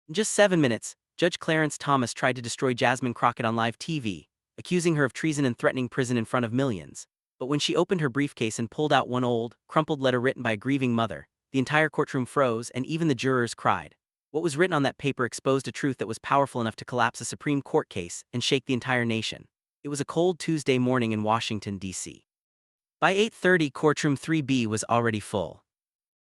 In just 7 minutes, Judge Clarence Thomas tried to destroy Jasmine Crockett on live TV, accusing her of treason and threatening prison in front of millions. But when she opened her briefcase and pulled out one old, crumpled letter written by a grieving mother, the entire courtroom froze and even the jurors cried. What was written on that paper exposed a truth that was powerful enough to collapse a Supreme Court case and shake the entire nation. It was a cold Tuesday morning in Washington, D.C. By 8:30, Courtroom 3B was already full.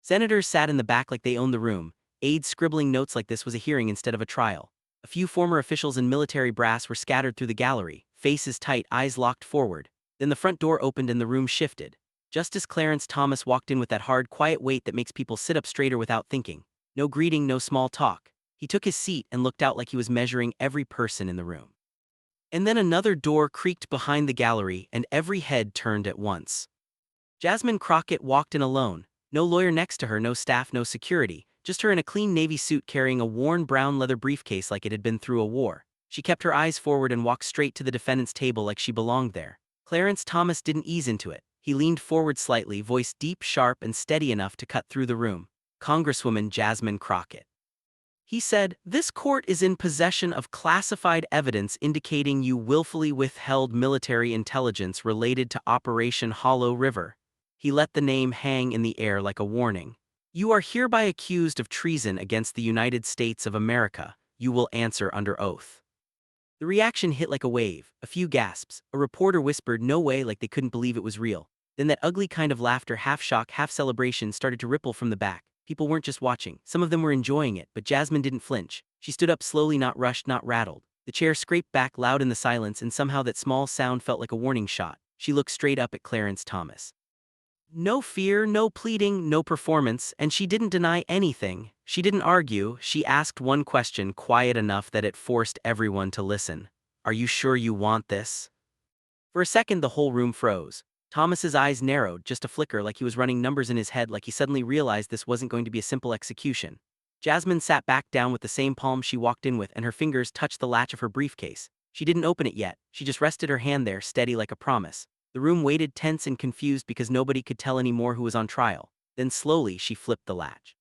Senators sat in the back like they owned the room, aides scribbling notes like this was a hearing instead of a trial. A few former officials and military brass were scattered through the gallery, faces tight, eyes locked forward. Then the front door opened and the room shifted. Justice Clarence Thomas walked in with that hard, quiet weight that makes people sit up straighter without thinking. No greeting, no small talk. He took his seat and looked out like he was measuring every person in the room. And then another door creaked behind the gallery and every head turned at once. Jasmine Crockett walked in alone. No lawyer next to her, no staff, no security, just her in a clean navy suit carrying a worn brown leather briefcase like it had been through a war. She kept her eyes forward and walked straight to the defendant's table like she belonged there. Clarence Thomas didn't ease into it. He leaned forward slightly, voice deep, sharp, and steady enough to cut through the room. Congresswoman Jasmine Crockett. He said, "This court is in possession of classified evidence indicating you willfully withheld military intelligence related to Operation Hollow River." He let the name hang in the air like a warning. "You are hereby accused of treason against the United States of America. You will answer under oath." The reaction hit like a wave, a few gasps. A reporter whispered, "No way," like they couldn't believe it was real. Then that ugly kind of laughter, half shock, half celebration, started to ripple from the back. People weren't just watching, some of them were enjoying it, but Jasmine didn't flinch. She stood up slowly, not rushed, not rattled. The chair scraped back loud in the silence, and somehow that small sound felt like a warning shot. She looked straight up at Clarence Thomas. No fear, no pleading, no performance, and she didn't deny anything. She didn't argue. She asked one question quiet enough that it forced everyone to listen. "Are you sure you want this?" For a second the whole room froze. Thomas's eyes narrowed, just a flicker, like he was running numbers in his head, like he suddenly realized this wasn't going to be a simple execution. Jasmine sat back down with the same palm she walked in with, and her fingers touched the latch of her briefcase. She didn't open it yet, she just rested her hand there, steady like a promise. The room waited, tense and confused, because nobody could tell anymore who was on trial. Then slowly she flipped the latch.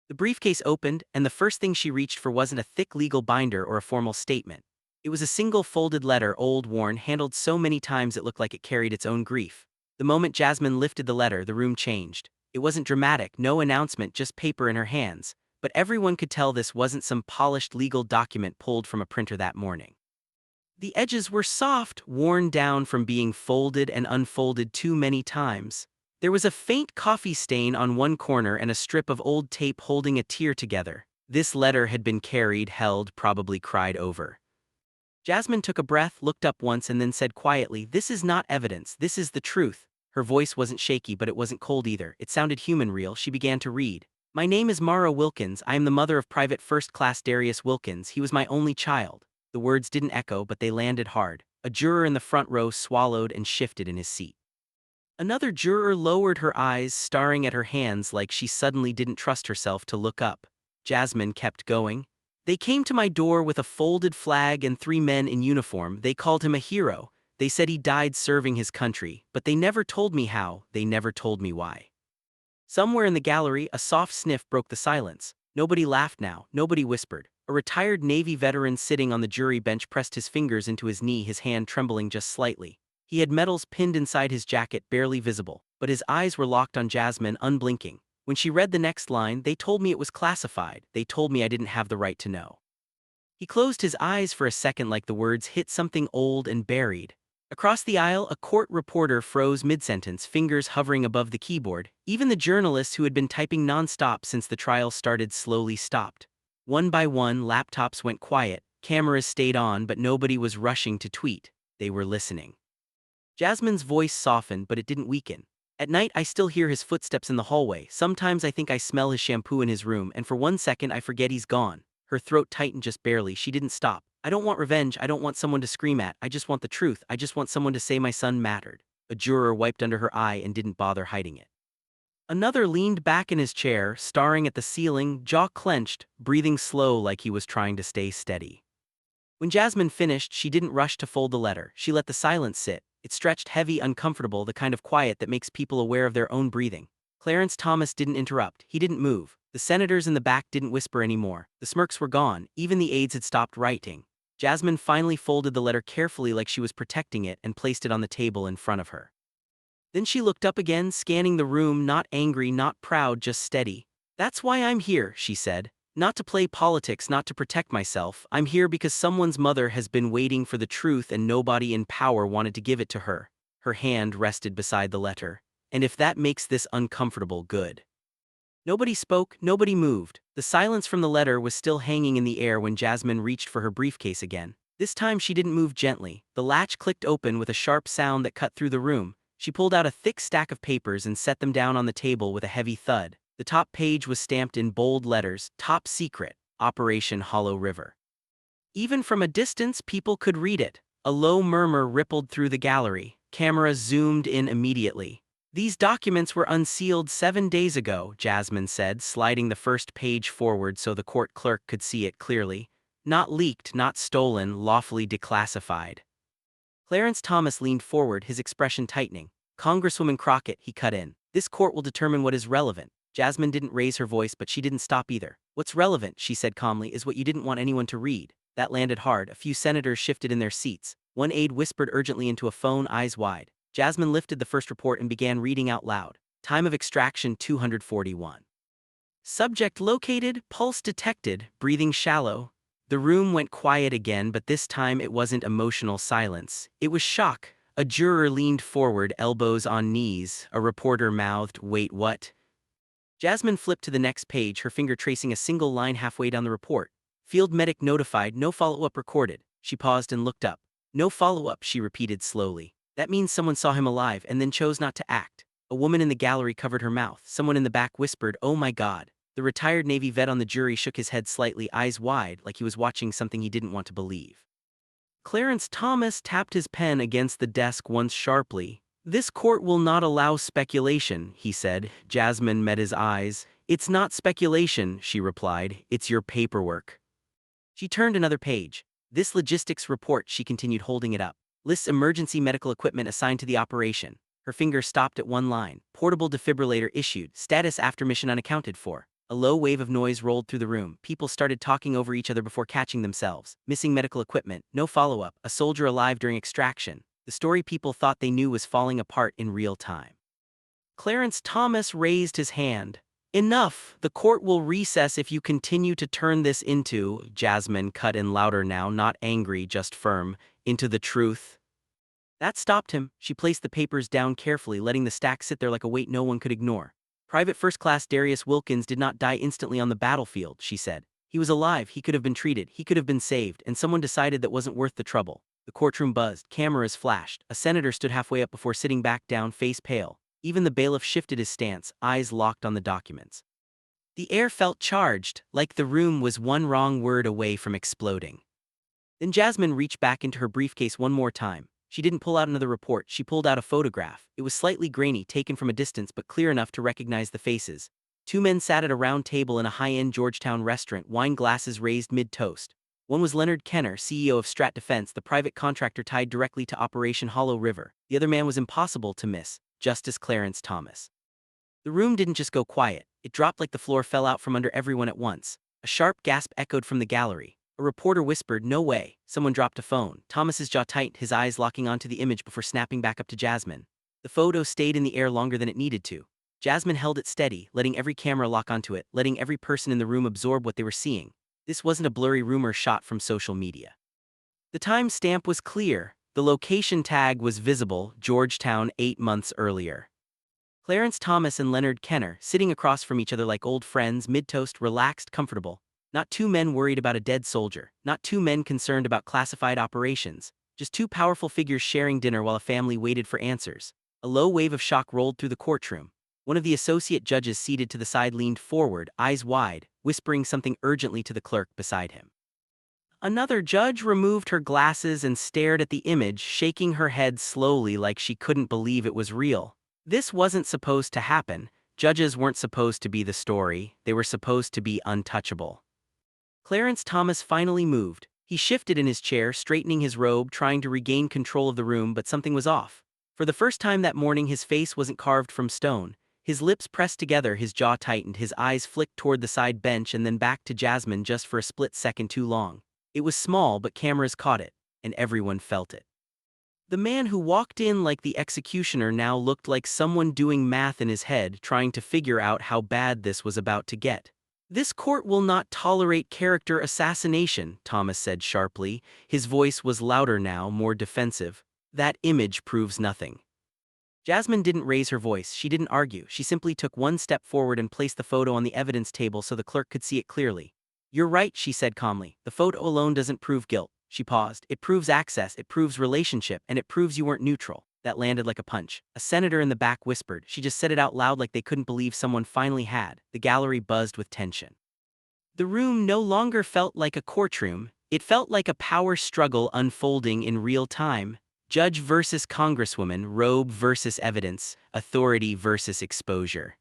The briefcase opened, and the first thing she reached for wasn't a thick legal binder or a formal statement. It was a single folded letter, old, worn, handled so many times it looked like it carried its own grief. The moment Jasmine lifted the letter, the room changed. It wasn't dramatic, no announcement, just paper in her hands. But everyone could tell this wasn't some polished legal document pulled from a printer that morning. The edges were soft, worn down from being folded and unfolded too many times. There was a faint coffee stain on one corner and a strip of old tape holding a tear together. This letter had been carried, held, probably cried over. Jasmine took a breath, looked up once, and then said quietly, "This is not evidence, this is the truth." Her voice wasn't shaky, but it wasn't cold either. It sounded human, real. She began to read. "My name is Mara Wilkins. I am the mother of Private First Class Darius Wilkins. He was my only child." The words didn't echo, but they landed hard. A juror in the front row swallowed and shifted in his seat. Another juror lowered her eyes, staring at her hands like she suddenly didn't trust herself to look up. Jasmine kept going. "They came to my door with a folded flag and 3 men in uniform. They called him a hero. They said he died serving his country, but they never told me how, they never told me why." Somewhere in the gallery, a soft sniff broke the silence. Nobody laughed now, nobody whispered. A retired Navy veteran sitting on the jury bench pressed his fingers into his knee, his hand trembling just slightly. He had medals pinned inside his jacket, barely visible, but his eyes were locked on Jasmine, unblinking. When she read the next line, "They told me it was classified. They told me I didn't have the right to know." He closed his eyes for a second like the words hit something old and buried. Across the aisle, a court reporter froze mid-sentence, fingers hovering above the keyboard. Even the journalists who had been typing non-stop since the trial started slowly stopped. One by one, laptops went quiet, cameras stayed on, but nobody was rushing to tweet. They were listening. Jasmine's voice softened, but it didn't weaken. "At night I still hear his footsteps in the hallway. Sometimes I think I smell his shampoo in his room, and for 1 second I forget he's gone." Her throat tightened just barely. She didn't stop. "I don't want revenge. I don't want someone to scream at. I just want the truth. I just want someone to say my son mattered." A juror wiped under her eye and didn't bother hiding it. Another leaned back in his chair, staring at the ceiling, jaw clenched, breathing slow like he was trying to stay steady. When Jasmine finished, she didn't rush to fold the letter. She let the silence sit. It stretched, heavy, uncomfortable, the kind of quiet that makes people aware of their own breathing. Clarence Thomas didn't interrupt. He didn't move. The senators in the back didn't whisper anymore. The smirks were gone. Even the aides had stopped writing. Jasmine finally folded the letter carefully like she was protecting it and placed it on the table in front of her. Then she looked up again, scanning the room, not angry, not proud, just steady. "That's why I'm here," she said. "Not to play politics, not to protect myself. I'm here because someone's mother has been waiting for the truth and nobody in power wanted to give it to her." Her hand rested beside the letter. "And if that makes this uncomfortable, good." Nobody spoke, nobody moved. The silence from the letter was still hanging in the air when Jasmine reached for her briefcase again. This time she didn't move gently. The latch clicked open with a sharp sound that cut through the room. She pulled out a thick stack of papers and set them down on the table with a heavy thud. The top page was stamped in bold letters, "Top Secret, Operation Hollow River." Even from a distance, people could read it. A low murmur rippled through the gallery. Cameras zoomed in immediately. "These documents were unsealed 7 days ago," Jasmine said, sliding the first page forward so the court clerk could see it clearly. "Not leaked, not stolen, lawfully declassified." Clarence Thomas leaned forward, his expression tightening. "Congresswoman Crockett," he cut in, "this court will determine what is relevant." Jasmine didn't raise her voice, but she didn't stop either. "What's relevant," she said calmly, "is what you didn't want anyone to read." That landed hard. A few senators shifted in their seats. One aide whispered urgently into a phone, eyes wide. Jasmine lifted the first report and began reading out loud. "Time of extraction 241. Subject located, pulse detected, breathing shallow." The room went quiet again, but this time it wasn't emotional silence. It was shock. A juror leaned forward, elbows on knees. A reporter mouthed, "Wait, what?" Jasmine flipped to the next page, her finger tracing a single line halfway down the report. "Field medic notified, no follow-up recorded." She paused and looked up. "No follow-up," she repeated slowly. "That means someone saw him alive and then chose not to act." A woman in the gallery covered her mouth. Someone in the back whispered, "Oh my God." The retired Navy vet on the jury shook his head slightly, eyes wide, like he was watching something he didn't want to believe. Clarence Thomas tapped his pen against the desk once sharply. "This court will not allow speculation," he said. Jasmine met his eyes. "It's not speculation," she replied. "It's your paperwork." She turned another page. "This logistics report," she continued, holding it up, "lists emergency medical equipment assigned to the operation." Her finger stopped at one line. "Portable defibrillator issued. Status after mission unaccounted for." A low wave of noise rolled through the room. People started talking over each other before catching themselves. Missing medical equipment, no follow-up, a soldier alive during extraction. The story people thought they knew was falling apart in real time. Clarence Thomas raised his hand. "Enough! The court will recess if you continue to turn this into," Jasmine cut in louder now, not angry, just firm, "into the truth." That stopped him. She placed the papers down carefully, letting the stack sit there like a weight no one could ignore. "Private First Class Darius Wilkins did not die instantly on the battlefield," she said. "He was alive, he could have been treated, he could have been saved, and someone decided that wasn't worth the trouble." The courtroom buzzed, cameras flashed. A senator stood halfway up before sitting back down, face pale. Even the bailiff shifted his stance, eyes locked on the documents. The air felt charged, like the room was one wrong word away from exploding. Then Jasmine reached back into her briefcase one more time. She didn't pull out another report, she pulled out a photograph. It was slightly grainy, taken from a distance but clear enough to recognize the faces. Two men sat at a round table in a high-end Georgetown restaurant, wine glasses raised mid-toast. One was Leonard Kenner, CEO of Strat Defense, the private contractor tied directly to Operation Hollow River. The other man was impossible to miss, Justice Clarence Thomas. The room didn't just go quiet, it dropped like the floor fell out from under everyone at once. A sharp gasp echoed from the gallery. A reporter whispered, "No way." Someone dropped a phone. Thomas's jaw tightened, his eyes locking onto the image before snapping back up to Jasmine. The photo stayed in the air longer than it needed to. Jasmine held it steady, letting every camera lock onto it, letting every person in the room absorb what they were seeing. This wasn't a blurry rumor shot from social media. The time stamp was clear. The location tag was visible, Georgetown 8 months earlier. Clarence Thomas and Leonard Kenner, sitting across from each other like old friends, mid-toast, relaxed, comfortable. Not two men worried about a dead soldier, not two men concerned about classified operations, just two powerful figures sharing dinner while a family waited for answers. A low wave of shock rolled through the courtroom. One of the associate judges seated to the side leaned forward, eyes wide, whispering something urgently to the clerk beside him. Another judge removed her glasses and stared at the image, shaking her head slowly like she couldn't believe it was real. This wasn't supposed to happen. Judges weren't supposed to be the story, they were supposed to be untouchable. Clarence Thomas finally moved. He shifted in his chair, straightening his robe, trying to regain control of the room, but something was off. For the first time that morning, his face wasn't carved from stone. His lips pressed together, his jaw tightened, his eyes flicked toward the side bench and then back to Jasmine just for a split second too long. It was small, but cameras caught it, and everyone felt it. The man who walked in like the executioner now looked like someone doing math in his head, trying to figure out how bad this was about to get. "This court will not tolerate character assassination," Thomas said sharply. His voice was louder now, more defensive. "That image proves nothing." Jasmine didn't raise her voice, she didn't argue, she simply took one step forward and placed the photo on the evidence table so the clerk could see it clearly. "You're right," she said calmly. "The photo alone doesn't prove guilt." She paused. "It proves access, it proves relationship, and it proves you weren't neutral." That landed like a punch. A senator in the back whispered. She just said it out loud like they couldn't believe someone finally had. The gallery buzzed with tension. The room no longer felt like a courtroom, it felt like a power struggle unfolding in real time. Judge versus congresswoman, robe versus evidence, authority versus exposure.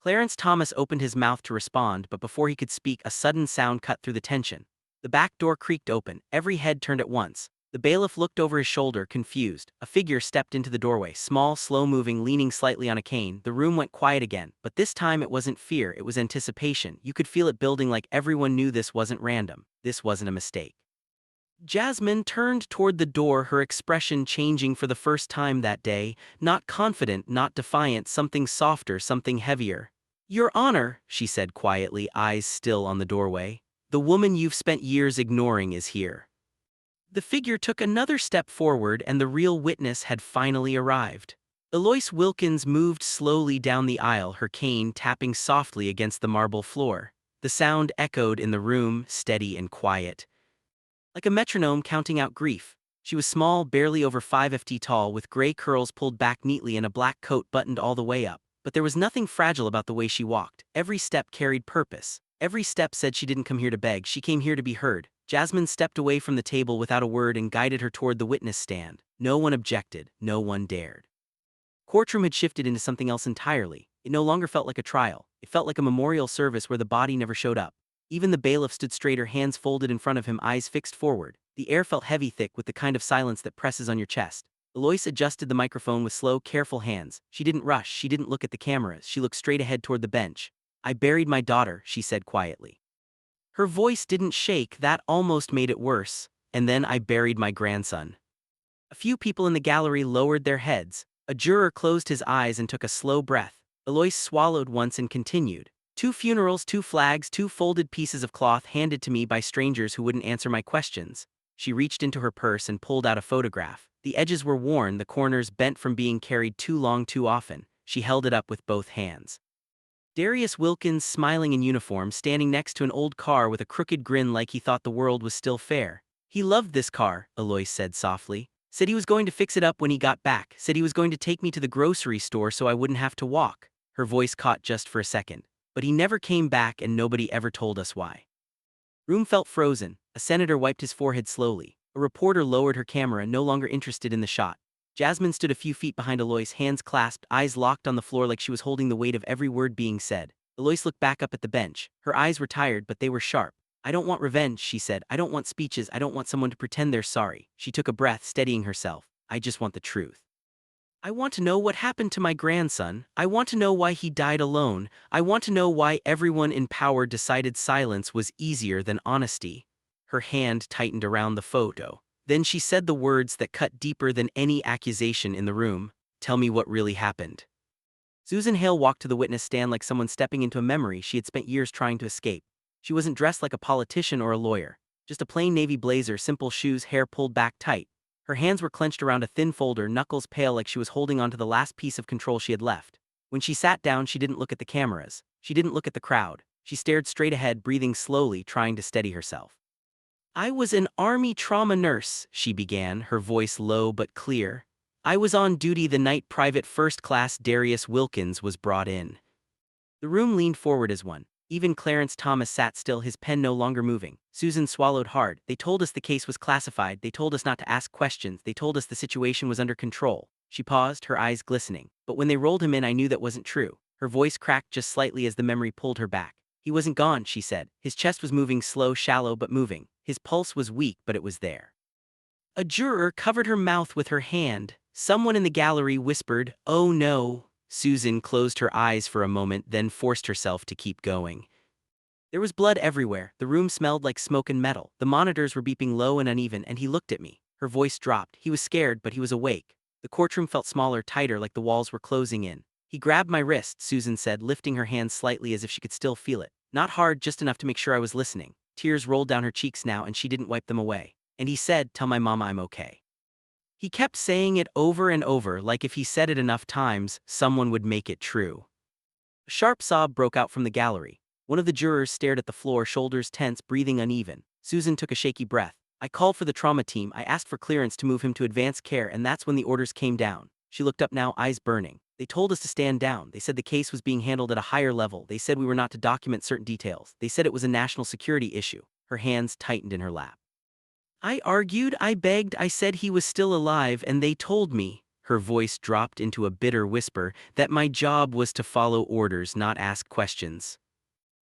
Clarence Thomas opened his mouth to respond, but before he could speak, a sudden sound cut through the tension. The back door creaked open, every head turned at once. The bailiff looked over his shoulder, confused. A figure stepped into the doorway, small, slow-moving, leaning slightly on a cane. The room went quiet again, but this time it wasn't fear, it was anticipation. You could feel it building, like everyone knew this wasn't random. This wasn't a mistake. Jasmine turned toward the door, her expression changing for the first time that day. Not confident, not defiant, something softer, something heavier. "Your Honor," she said quietly, eyes still on the doorway. "The woman you've spent years ignoring is here." The figure took another step forward, and the real witness had finally arrived. Eloise Wilkins moved slowly down the aisle, her cane tapping softly against the marble floor. The sound echoed in the room, steady and quiet, like a metronome counting out grief. She was small, barely over 5 feet tall, with gray curls pulled back neatly and a black coat buttoned all the way up. But there was nothing fragile about the way she walked. Every step carried purpose. Every step said she didn't come here to beg, she came here to be heard. Jasmine stepped away from the table without a word and guided her toward the witness stand. No one objected, no one dared. Courtroom had shifted into something else entirely. It no longer felt like a trial. It felt like a memorial service where the body never showed up. Even the bailiff stood straighter, hands folded in front of him, eyes fixed forward. The air felt heavy, thick, with the kind of silence that presses on your chest. Eloise adjusted the microphone with slow, careful hands. She didn't rush, she didn't look at the cameras, she looked straight ahead toward the bench. "I buried my daughter," she said quietly. Her voice didn't shake, that almost made it worse. "And then I buried my grandson." A few people in the gallery lowered their heads. A juror closed his eyes and took a slow breath. Eloise swallowed once and continued. "2 funerals, 2 flags, 2 folded pieces of cloth handed to me by strangers who wouldn't answer my questions." She reached into her purse and pulled out a photograph. The edges were worn, the corners bent from being carried too long too often. She held it up with both hands. Darius Wilkins, smiling in uniform, standing next to an old car with a crooked grin like he thought the world was still fair. "He loved this car," Eloise said softly. "Said he was going to fix it up when he got back. Said he was going to take me to the grocery store so I wouldn't have to walk." Her voice caught just for a second. "But he never came back and nobody ever told us why." Room felt frozen. A senator wiped his forehead slowly. A reporter lowered her camera, no longer interested in the shot. Jasmine stood a few feet behind Eloise, hands clasped, eyes locked on the floor like she was holding the weight of every word being said. Eloise looked back up at the bench. Her eyes were tired, but they were sharp. "I don't want revenge," she said. "I don't want speeches. I don't want someone to pretend they're sorry." She took a breath, steadying herself. "I just want the truth. I want to know what happened to my grandson. I want to know why he died alone. I want to know why everyone in power decided silence was easier than honesty." Her hand tightened around the photo. Then she said the words that cut deeper than any accusation in the room. "Tell me what really happened." Susan Hale walked to the witness stand like someone stepping into a memory she had spent years trying to escape. She wasn't dressed like a politician or a lawyer. Just a plain navy blazer, simple shoes, hair pulled back tight. Her hands were clenched around a thin folder, knuckles pale like she was holding onto the last piece of control she had left. When she sat down, she didn't look at the cameras. She didn't look at the crowd. She stared straight ahead, breathing slowly, trying to steady herself. "I was an Army trauma nurse," she began, her voice low but clear. "I was on duty the night Private First Class Darius Wilkins was brought in." The room leaned forward as one. Even Clarence Thomas sat still, his pen no longer moving. Susan swallowed hard. "They told us the case was classified. They told us not to ask questions. They told us the situation was under control." She paused, her eyes glistening. "But when they rolled him in, I knew that wasn't true." Her voice cracked just slightly as the memory pulled her back. "He wasn't gone," she said. "His chest was moving, slow, shallow, but moving. His pulse was weak, but it was there." A juror covered her mouth with her hand. Someone in the gallery whispered, "Oh no." Susan closed her eyes for a moment, then forced herself to keep going. There was blood everywhere, the room smelled like smoke and metal, the monitors were beeping low and uneven, and he looked at me. Her voice dropped. He was scared, but he was awake. The courtroom felt smaller, tighter, like the walls were closing in. He grabbed my wrist, Susan said, lifting her hand slightly as if she could still feel it. Not hard, just enough to make sure I was listening. Tears rolled down her cheeks now, and she didn't wipe them away. And he said, "Tell my mama I'm okay." He kept saying it over and over, like if he said it enough times, someone would make it true. A sharp sob broke out from the gallery. One of the jurors stared at the floor, shoulders tense, breathing uneven. Susan took a shaky breath. I called for the trauma team. I asked for clearance to move him to advanced care, and that's when the orders came down. She looked up now, eyes burning. They told us to stand down. They said the case was being handled at a higher level. They said we were not to document certain details. They said it was a national security issue. Her hands tightened in her lap. I argued, I begged, I said he was still alive, and they told me, her voice dropped into a bitter whisper, that my job was to follow orders, not ask questions.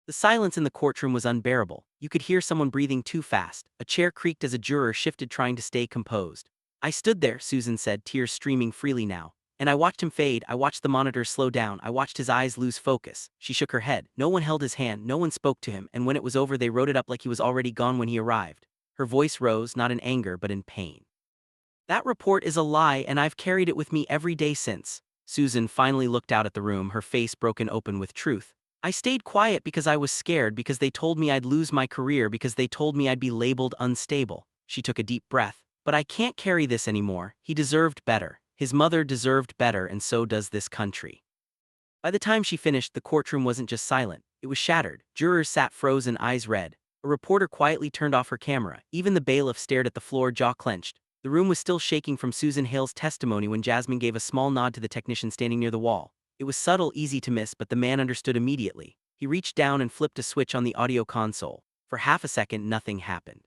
The silence in the courtroom was unbearable. You could hear someone breathing too fast. A chair creaked as a juror shifted, trying to stay composed. I stood there, Susan said, tears streaming freely now. And I watched him fade. I watched the monitor slow down. I watched his eyes lose focus. She shook her head. No one held his hand. No one spoke to him. And when it was over, they wrote it up like he was already gone when he arrived. Her voice rose, not in anger, but in pain. That report is a lie, and I've carried it with me every day since. Susan finally looked out at the room, her face broken open with truth. I stayed quiet because I was scared, because they told me I'd lose my career, because they told me I'd be labeled unstable. She took a deep breath. But I can't carry this anymore. He deserved better. His mother deserved better, and so does this country. By the time she finished, the courtroom wasn't just silent. It was shattered. Jurors sat frozen, eyes red. A reporter quietly turned off her camera. Even the bailiff stared at the floor, jaw clenched. The room was still shaking from Susan Hale's testimony when Jasmine gave a small nod to the technician standing near the wall. It was subtle, easy to miss, but the man understood immediately. He reached down and flipped a switch on the audio console. For half a second, nothing happened.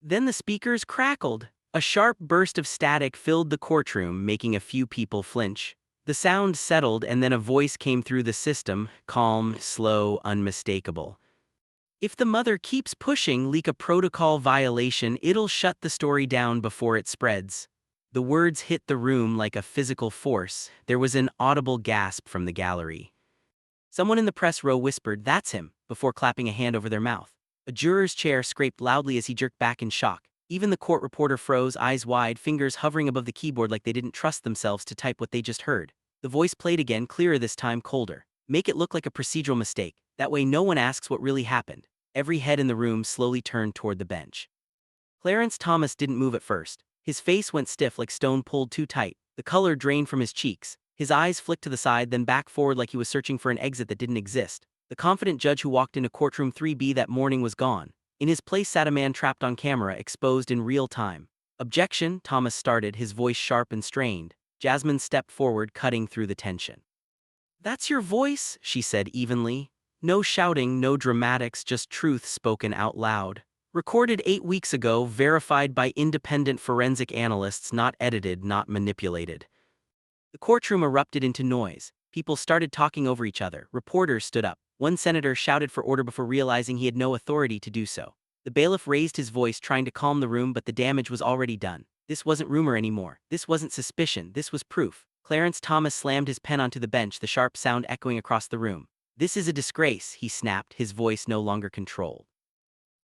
Then the speakers crackled. A sharp burst of static filled the courtroom, making a few people flinch. The sound settled, and then a voice came through the system, calm, slow, unmistakable. If the mother keeps pushing, leak a protocol violation, it'll shut the story down before it spreads. The words hit the room like a physical force. There was an audible gasp from the gallery. Someone in the press row whispered, "That's him," before clapping a hand over their mouth. A juror's chair scraped loudly as he jerked back in shock. Even the court reporter froze, eyes wide, fingers hovering above the keyboard like they didn't trust themselves to type what they just heard. The voice played again, clearer this time, colder. "Make it look like a procedural mistake. That way no one asks what really happened." Every head in the room slowly turned toward the bench. Clarence Thomas didn't move at first. His face went stiff like stone pulled too tight. The color drained from his cheeks. His eyes flicked to the side, then back forward like he was searching for an exit that didn't exist. The confident judge who walked into courtroom 3B that morning was gone. In his place sat a man trapped on camera, exposed in real time. "Objection," Thomas started, his voice sharp and strained. Jasmine stepped forward, cutting through the tension. "That's your voice," she said evenly. No shouting, no dramatics, just truth spoken out loud. Recorded 8 weeks ago, verified by independent forensic analysts, not edited, not manipulated. The courtroom erupted into noise. People started talking over each other. Reporters stood up. One senator shouted for order before realizing he had no authority to do so. The bailiff raised his voice, trying to calm the room, but the damage was already done. This wasn't rumor anymore. This wasn't suspicion. This was proof. Clarence Thomas slammed his pen onto the bench, the sharp sound echoing across the room. "This is a disgrace," he snapped, his voice no longer controlled.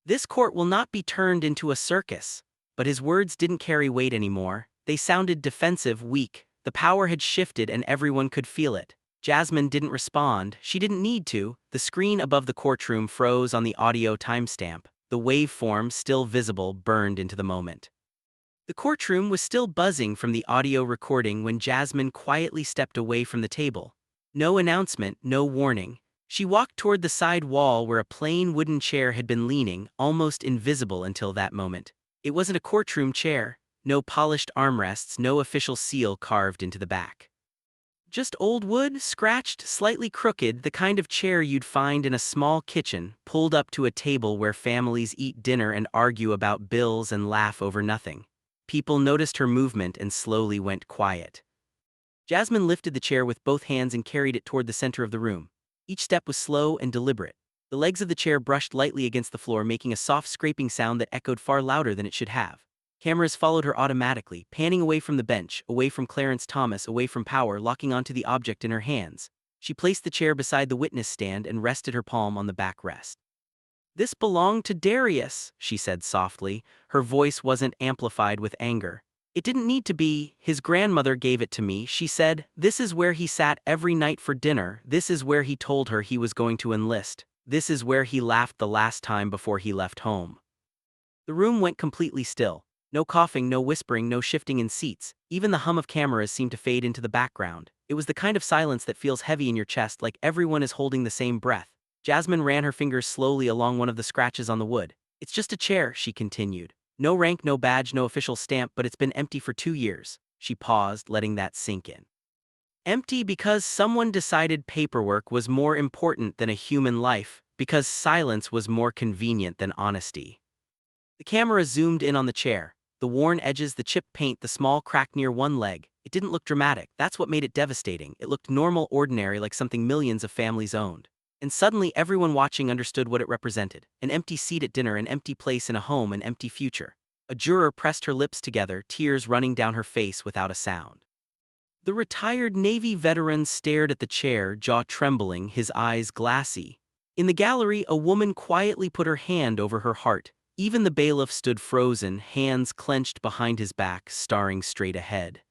"This court will not be turned into a circus." But his words didn't carry weight anymore. They sounded defensive, weak. The power had shifted and everyone could feel it. Jasmine didn't respond. She didn't need to. The screen above the courtroom froze on the audio timestamp. The waveform, still visible, burned into the moment. The courtroom was still buzzing from the audio recording when Jasmine quietly stepped away from the table. No announcement, no warning. She walked toward the side wall where a plain wooden chair had been leaning, almost invisible until that moment. It wasn't a courtroom chair. No polished armrests, no official seal carved into the back. Just old wood, scratched, slightly crooked, the kind of chair you'd find in a small kitchen, pulled up to a table where families eat dinner and argue about bills and laugh over nothing. People noticed her movement and slowly went quiet. Jasmine lifted the chair with both hands and carried it toward the center of the room. Each step was slow and deliberate. The legs of the chair brushed lightly against the floor, making a soft scraping sound that echoed far louder than it should have. Cameras followed her automatically, panning away from the bench, away from Clarence Thomas, away from power, locking onto the object in her hands. She placed the chair beside the witness stand and rested her palm on the backrest. "This belonged to Darius," she said softly. Her voice wasn't amplified with anger. "It didn't need to be. His grandmother gave it to me," she said. "This is where he sat every night for dinner. This is where he told her he was going to enlist. This is where he laughed the last time before he left home." The room went completely still. No coughing, no whispering, no shifting in seats. Even the hum of cameras seemed to fade into the background. It was the kind of silence that feels heavy in your chest, like everyone is holding the same breath. Jasmine ran her fingers slowly along one of the scratches on the wood. "It's just a chair," she continued. "No rank, no badge, no official stamp, but it's been empty for 2 years." She paused, letting that sink in. Empty because someone decided paperwork was more important than a human life, because silence was more convenient than honesty. The camera zoomed in on the chair. The worn edges, the chipped paint, the small crack near one leg. It didn't look dramatic. That's what made it devastating. It looked normal, ordinary, like something millions of families owned. And suddenly everyone watching understood what it represented. An empty seat at dinner, an empty place in a home, an empty future. A juror pressed her lips together, tears running down her face without a sound. The retired Navy veteran stared at the chair, jaw trembling, his eyes glassy. In the gallery, a woman quietly put her hand over her heart. Even the bailiff stood frozen, hands clenched behind his back, staring straight ahead.